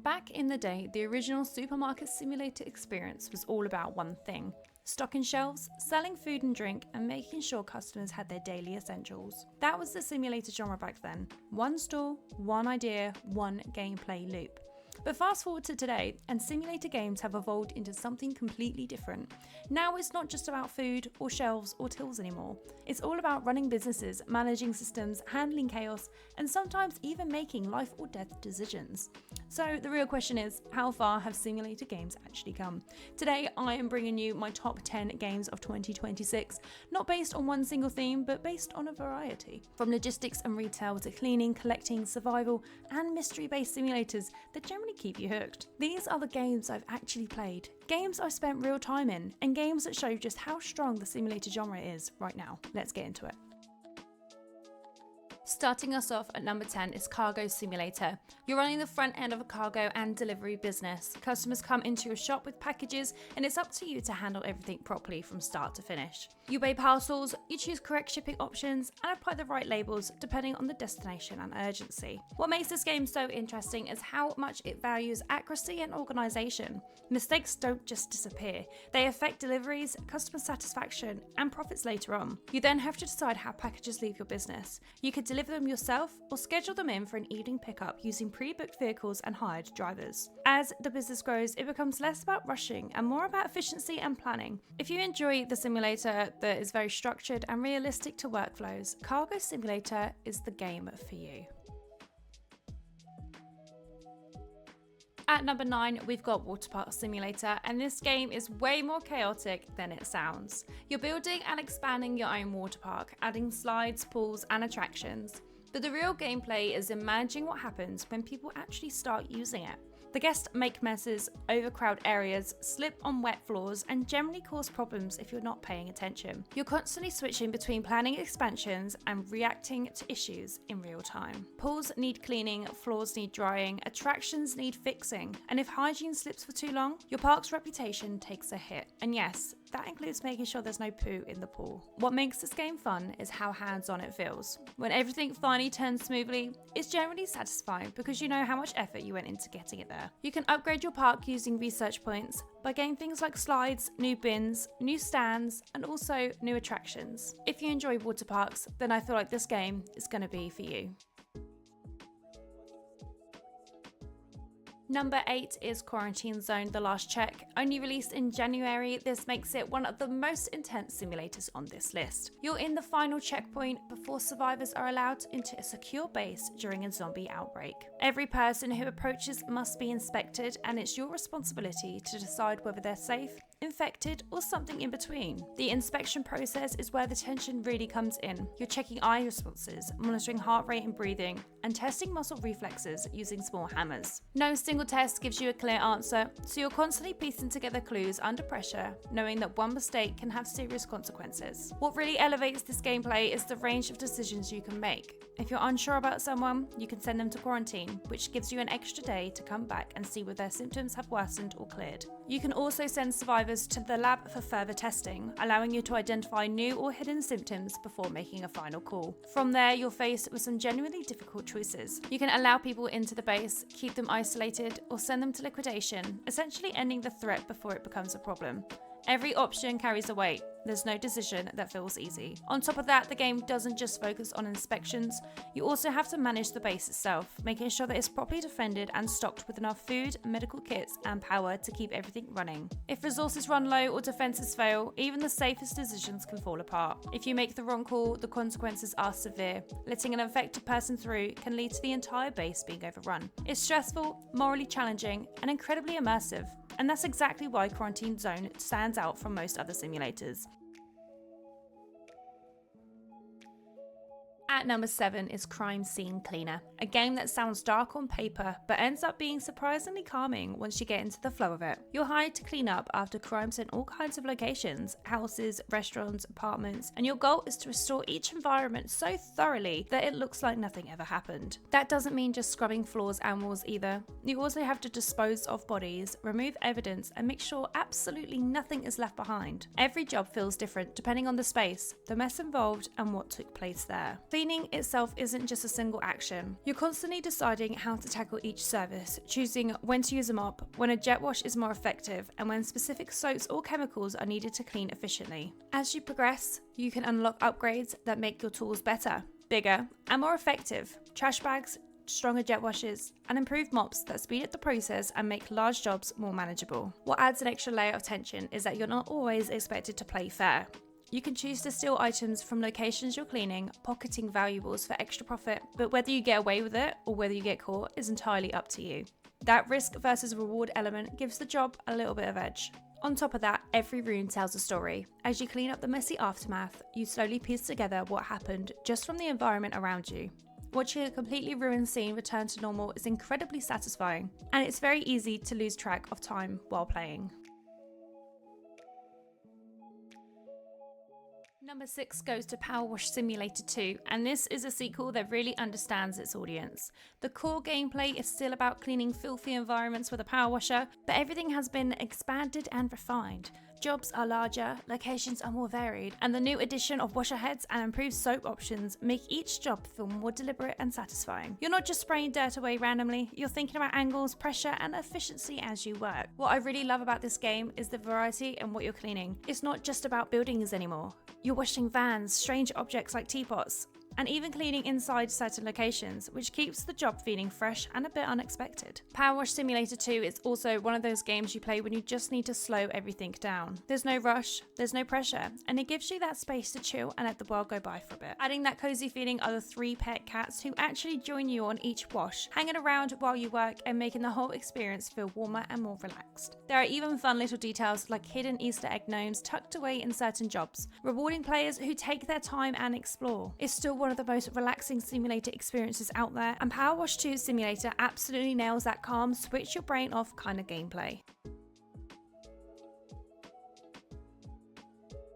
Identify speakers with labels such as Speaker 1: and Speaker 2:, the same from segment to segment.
Speaker 1: Back in the day, the original Supermarket Simulator experience was all about one thing: stocking shelves, selling food and drink, and making sure customers had their daily essentials. That was the simulator genre back then. One store, one idea, one gameplay loop. But fast forward to today, and simulator games have evolved into something completely different. Now it's not just about food or shelves or tills anymore. It's all about running businesses, managing systems, handling chaos, and sometimes even making life or death decisions. So the real question is, how far have simulator games actually come? Today I am bringing you my top 10 games of 2026, not based on one single theme, but based on a variety. From logistics and retail to cleaning, collecting, survival, and mystery-based simulators that generally keep you hooked. These are the games I've actually played, games I've spent real time in, and games that show just how strong the simulator genre is right now. Let's get into it. Starting us off at number 10 is Cargo Simulator. You're running the front end of a cargo and delivery business. Customers come into your shop with packages, and it's up to you to handle everything properly from start to finish. You weigh parcels, you choose correct shipping options, and apply the right labels depending on the destination and urgency. What makes this game so interesting is how much it values accuracy and organisation. Mistakes don't just disappear, they affect deliveries, customer satisfaction, and profits later on. You then have to decide how packages leave your business. You could deliver them yourself or schedule them in for an evening pickup using pre-booked vehicles and hired drivers. As the business grows, it becomes less about rushing and more about efficiency and planning. If you enjoy the simulator that is very structured and realistic to workflows, Cargo Simulator is the game for you. At number 9, we've got Waterpark Simulator, and this game is way more chaotic than it sounds. You're building and expanding your own water park, adding slides, pools, and attractions. But the real gameplay is in managing what happens when people actually start using it. The guests make messes, overcrowd areas, slip on wet floors, and generally cause problems if you're not paying attention. You're constantly switching between planning expansions and reacting to issues in real time. Pools need cleaning, floors need drying, attractions need fixing, and if hygiene slips for too long, your park's reputation takes a hit. And yes, that includes making sure there's no poo in the pool. What makes this game fun is how hands-on it feels. When everything finally turns smoothly, it's generally satisfying because you know how much effort you went into getting it there. You can upgrade your park using research points by getting things like slides, new bins, new stands, and also new attractions. If you enjoy water parks, then I feel like this game is going to be for you. Number 8 is Quarantine Zone: The Last Check. Only released in January, this makes it one of the most intense simulators on this list. You're in the final checkpoint before survivors are allowed into a secure base during a zombie outbreak. Every person who approaches must be inspected, and it's your responsibility to decide whether they're safe, infected, or something in between. The inspection process is where the tension really comes in. You're checking eye responses, monitoring heart rate and breathing, and testing muscle reflexes using small hammers. No single test gives you a clear answer, so you're constantly piecing together clues under pressure, knowing that one mistake can have serious consequences. What really elevates this gameplay is the range of decisions you can make. If you're unsure about someone, you can send them to quarantine, which gives you an extra day to come back and see whether their symptoms have worsened or cleared. You can also send survivors to the lab for further testing, allowing you to identify new or hidden symptoms before making a final call. From there, you're faced with some genuinely difficult choices. You can allow people into the base, keep them isolated, or send them to liquidation, essentially ending the threat before it becomes a problem. Every option carries a weight. There's no decision that feels easy. On top of that, the game doesn't just focus on inspections, you also have to manage the base itself, making sure that it's properly defended and stocked with enough food, medical kits, and power to keep everything running. If resources run low or defenses fail, even the safest decisions can fall apart. If you make the wrong call, the consequences are severe. Letting an infected person through can lead to the entire base being overrun. It's stressful, morally challenging, and incredibly immersive. And that's exactly why Quarantine Zone stands out from most other simulators. At number 7 is Crime Scene Cleaner, a game that sounds dark on paper but ends up being surprisingly calming once you get into the flow of it. You're hired to clean up after crimes in all kinds of locations, houses, restaurants, apartments, and your goal is to restore each environment so thoroughly that it looks like nothing ever happened. That doesn't mean just scrubbing floors and walls either. You also have to dispose of bodies, remove evidence, and make sure absolutely nothing is left behind. Every job feels different depending on the space, the mess involved, and what took place there. Cleaning Cleaning itself isn't just a single action. You're constantly deciding how to tackle each service, choosing when to use a mop, when a jet wash is more effective, and when specific soaps or chemicals are needed to clean efficiently. As you progress, you can unlock upgrades that make your tools better, bigger, and more effective. Trash bags, stronger jet washes, and improved mops that speed up the process and make large jobs more manageable. What adds an extra layer of tension is that you're not always expected to play fair. You can choose to steal items from locations you're cleaning, pocketing valuables for extra profit, but whether you get away with it or whether you get caught is entirely up to you. That risk versus reward element gives the job a little bit of edge. On top of that, every room tells a story. As you clean up the messy aftermath, you slowly piece together what happened just from the environment around you. Watching a completely ruined scene return to normal is incredibly satisfying, and it's very easy to lose track of time while playing. Number 6 goes to PowerWash Simulator 2, and this is a sequel that really understands its audience. The core gameplay is still about cleaning filthy environments with a power washer, but everything has been expanded and refined. Jobs are larger, locations are more varied, and the new addition of washer heads and improved soap options make each job feel more deliberate and satisfying. You're not just spraying dirt away randomly, you're thinking about angles, pressure, and efficiency as you work. What I really love about this game is the variety in what you're cleaning. It's not just about buildings anymore. You're washing vans, strange objects like teapots, and even cleaning inside certain locations, which keeps the job feeling fresh and a bit unexpected. PowerWash Simulator 2 is also one of those games you play when you just need to slow everything down. There's no rush, there's no pressure, and it gives you that space to chill and let the world go by for a bit. Adding that cozy feeling are the 3 pet cats who actually join you on each wash, hanging around while you work and making the whole experience feel warmer and more relaxed. There are even fun little details like hidden Easter egg gnomes tucked away in certain jobs, rewarding players who take their time and explore. It's still one of the most relaxing simulator experiences out there, and PowerWash 2 Simulator absolutely nails that calm, switch your brain off kind of gameplay.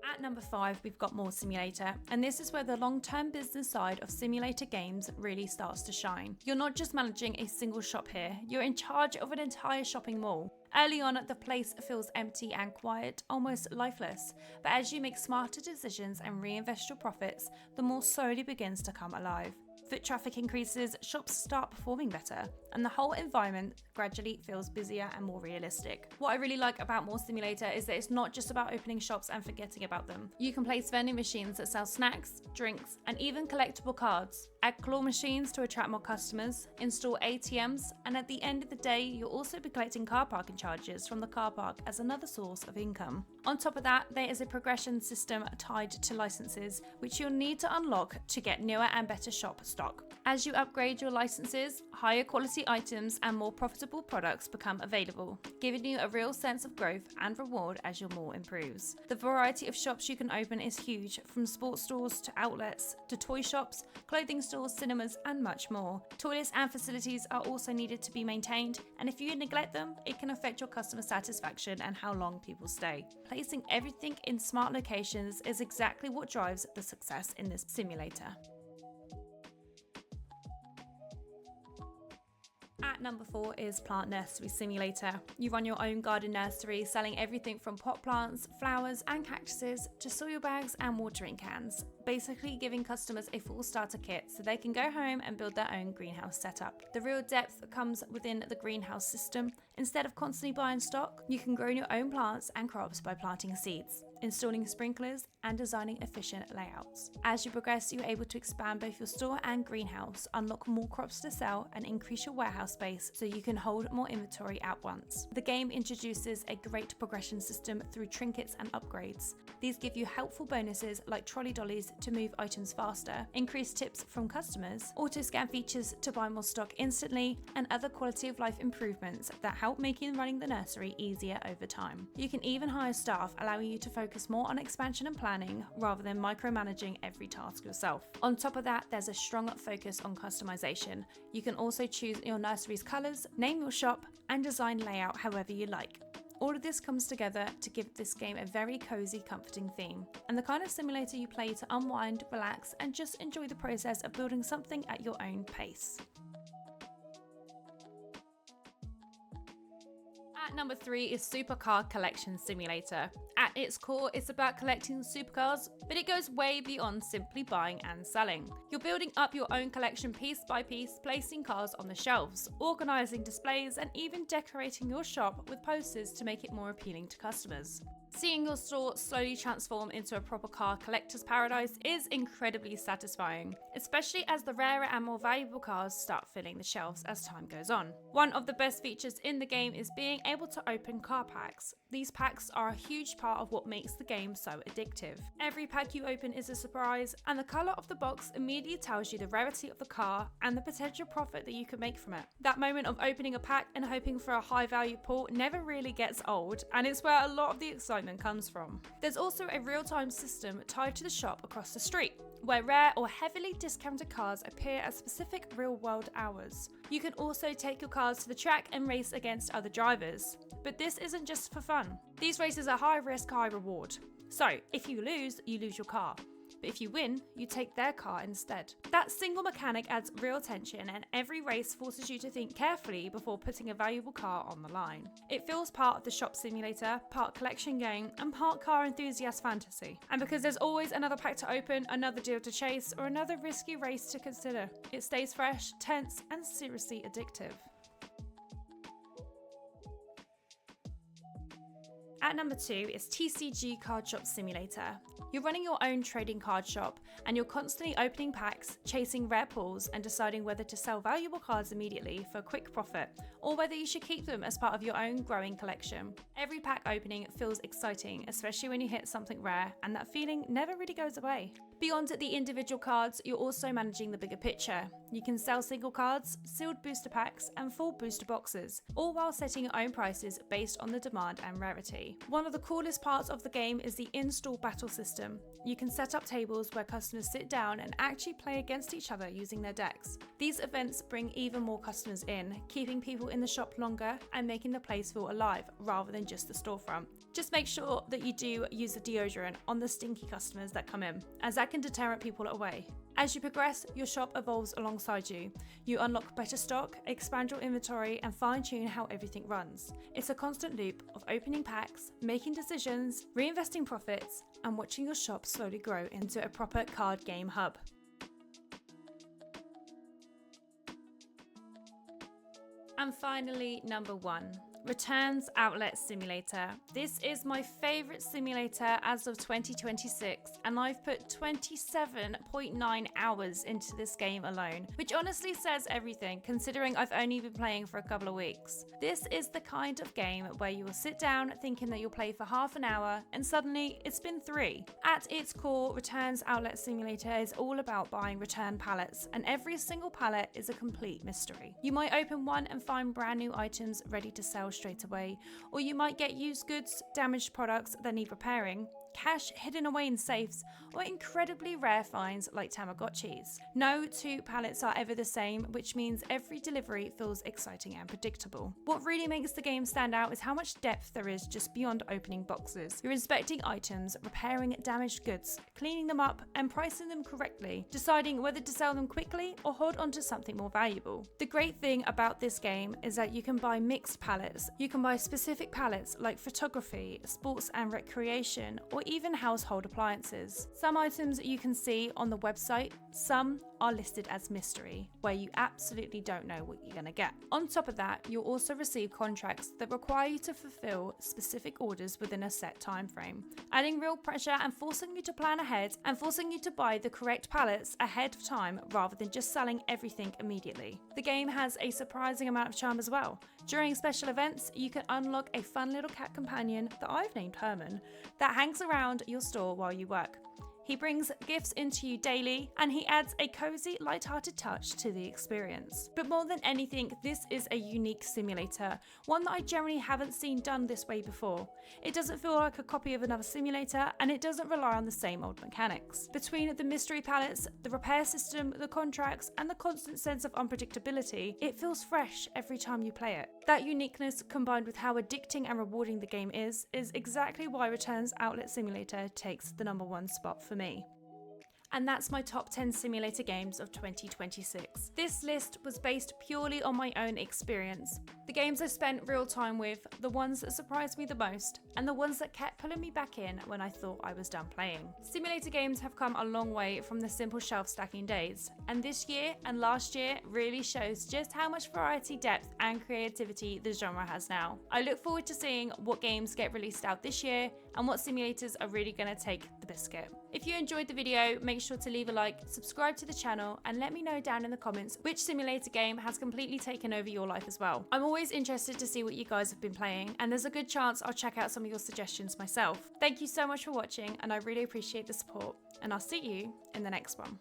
Speaker 1: At number 5, we've got more simulator, and this is where the long-term business side of simulator games really starts to shine. You're not just managing a single shop here, you're in charge of an entire shopping mall. Early on, the place feels empty and quiet, almost lifeless, but as you make smarter decisions and reinvest your profits, the mall slowly begins to come alive. Foot traffic increases, shops start performing better, and the whole environment gradually feels busier and more realistic. What I really like about More Simulator is that it's not just about opening shops and forgetting about them. You can place vending machines that sell snacks, drinks, and even collectible cards. Add claw machines to attract more customers, install ATMs, and at the end of the day, you'll also be collecting car parking charges from the car park as another source of income. On top of that, there is a progression system tied to licenses, which you'll need to unlock to get newer and better shop stock. As you upgrade your licenses, higher quality items and more profitable products become available, giving you a real sense of growth and reward as your mall improves. The variety of shops you can open is huge, from sports stores to outlets to toy shops, clothing stores, cinemas, and much more. Toilets and facilities are also needed to be maintained, and if you neglect them, it can affect your customer satisfaction and how long people stay. Placing everything in smart locations is exactly what drives the success in this simulator. At number 4 is Plant Nursery Simulator. You run your own garden nursery, selling everything from pot plants, flowers and cactuses to soil bags and watering cans, basically giving customers a full starter kit so they can go home and build their own greenhouse setup. The real depth comes within the greenhouse system. Instead of constantly buying stock, you can grow your own plants and crops by planting seeds, installing sprinklers, and designing efficient layouts. As you progress, you're able to expand both your store and greenhouse, unlock more crops to sell, and increase your warehouse space so you can hold more inventory at once. The game introduces a great progression system through trinkets and upgrades. These give you helpful bonuses like trolley dollies to move items faster, increased tips from customers, auto-scan features to buy more stock instantly, and other quality of life improvements that help making running the nursery easier over time. You can even hire staff, allowing you to focus more on expansion and planning rather than micromanaging every task yourself. On top of that, there's a strong focus on customization. You can also choose your nursery's colors, name your shop, and design layout however you like. All of this comes together to give this game a very cozy, comforting theme, and the kind of simulator you play to unwind, relax, and just enjoy the process of building something at your own pace. At number 3 is Supercar Collection Simulator. At its core, it's about collecting supercars, but it goes way beyond simply buying and selling. You're building up your own collection piece by piece, placing cars on the shelves, organising displays, and even decorating your shop with posters to make it more appealing to customers. Seeing your store slowly transform into a proper car collector's paradise is incredibly satisfying, especially as the rarer and more valuable cars start filling the shelves as time goes on. One of the best features in the game is being able to open car packs. These packs are a huge part of what makes the game so addictive. Every pack you open is a surprise, and the colour of the box immediately tells you the rarity of the car and the potential profit that you can make from it. That moment of opening a pack and hoping for a high value pull never really gets old, and it's where a lot of the excitement comes from. There's also a real-time system tied to the shop across the street, where rare or heavily discounted cars appear at specific real-world hours. You can also take your cars to the track and race against other drivers. But this isn't just for fun. These races are high risk, high reward. So if you lose your car. But if you win, you take their car instead. That single mechanic adds real tension, and every race forces you to think carefully before putting a valuable car on the line. It feels part of the shop simulator, part collection game, and part car enthusiast fantasy. And because there's always another pack to open, another deal to chase, or another risky race to consider, it stays fresh, tense, and seriously addictive. At number 2 is TCG Card Shop Simulator. You're running your own trading card shop, and you're constantly opening packs, chasing rare pulls, and deciding whether to sell valuable cards immediately for a quick profit, or whether you should keep them as part of your own growing collection. Every pack opening feels exciting, especially when you hit something rare, and that feeling never really goes away. Beyond the individual cards, you're also managing the bigger picture. You can sell single cards, sealed booster packs, and full booster boxes, all while setting your own prices based on the demand and rarity. One of the coolest parts of the game is the in-store battle system. You can set up tables where customers sit down and actually play against each other using their decks. These events bring even more customers in, keeping people in the shop longer and making the place feel alive rather than just the storefront. Just make sure that you do use the deodorant on the stinky customers that come in, as that can deter people away. As you progress, your shop evolves alongside you. You unlock better stock, expand your inventory, and fine-tune how everything runs. It's a constant loop of opening packs, making decisions, reinvesting profits, and watching your shop slowly grow into a proper card game hub. And finally, number 1. Returns Outlet Simulator. This is my favourite simulator as of 2026, and I've put 27.9 hours into this game alone, which honestly says everything considering I've only been playing for a couple of weeks. This is the kind of game where you will sit down thinking that you'll play for half an hour and suddenly it's been 3. At its core, Returns Outlet Simulator is all about buying return pallets, and every single pallet is a complete mystery. You might open one and find brand new items ready to sell straight away, or you might get used goods, damaged products that need repairing, cash hidden away in safes, or incredibly rare finds like Tamagotchis. No 2 pallets are ever the same, which means every delivery feels exciting and predictable. What really makes the game stand out is how much depth there is just beyond opening boxes. You're inspecting items, repairing damaged goods, cleaning them up, and pricing them correctly, deciding whether to sell them quickly or hold on to something more valuable. The great thing about this game is that you can buy mixed pallets. You can buy specific pallets like photography, sports and recreation, or even household appliances. Some items you can see on the website, some are listed as mystery, where you absolutely don't know what you're going to get. On top of that, you'll also receive contracts that require you to fulfill specific orders within a set time frame, adding real pressure and forcing you to plan ahead and forcing you to buy the correct pallets ahead of time rather than just selling everything immediately. The game has a surprising amount of charm as well. During special events, you can unlock a fun little cat companion that I've named Herman that hangs around your store while you work. He brings gifts into you daily, and he adds a cozy, light-hearted touch to the experience. But more than anything, this is a unique simulator, one that I generally haven't seen done this way before. It doesn't feel like a copy of another simulator, and it doesn't rely on the same old mechanics. Between the mystery pallets, the repair system, the contracts, and the constant sense of unpredictability, it feels fresh every time you play it. That uniqueness, combined with how addicting and rewarding the game is exactly why Returns Outlet Simulator takes the #1 spot for me. and that's my top 10 simulator games of 2026. This list was based purely on my own experience. The games I spent real time with, the ones that surprised me the most, and the ones that kept pulling me back in when I thought I was done playing. Simulator games have come a long way from the simple shelf stacking days, and this year and last year really shows just how much variety, depth, and creativity the genre has now. I look forward to seeing what games get released out this year and what simulators are really going to take the biscuit. If you enjoyed the video, make sure to leave a like, subscribe to the channel, and let me know down in the comments which simulator game has completely taken over your life as well. I'm always interested to see what you guys have been playing, and there's a good chance I'll check out some of your suggestions myself. Thank you so much for watching, and I really appreciate the support, and I'll see you in the next one.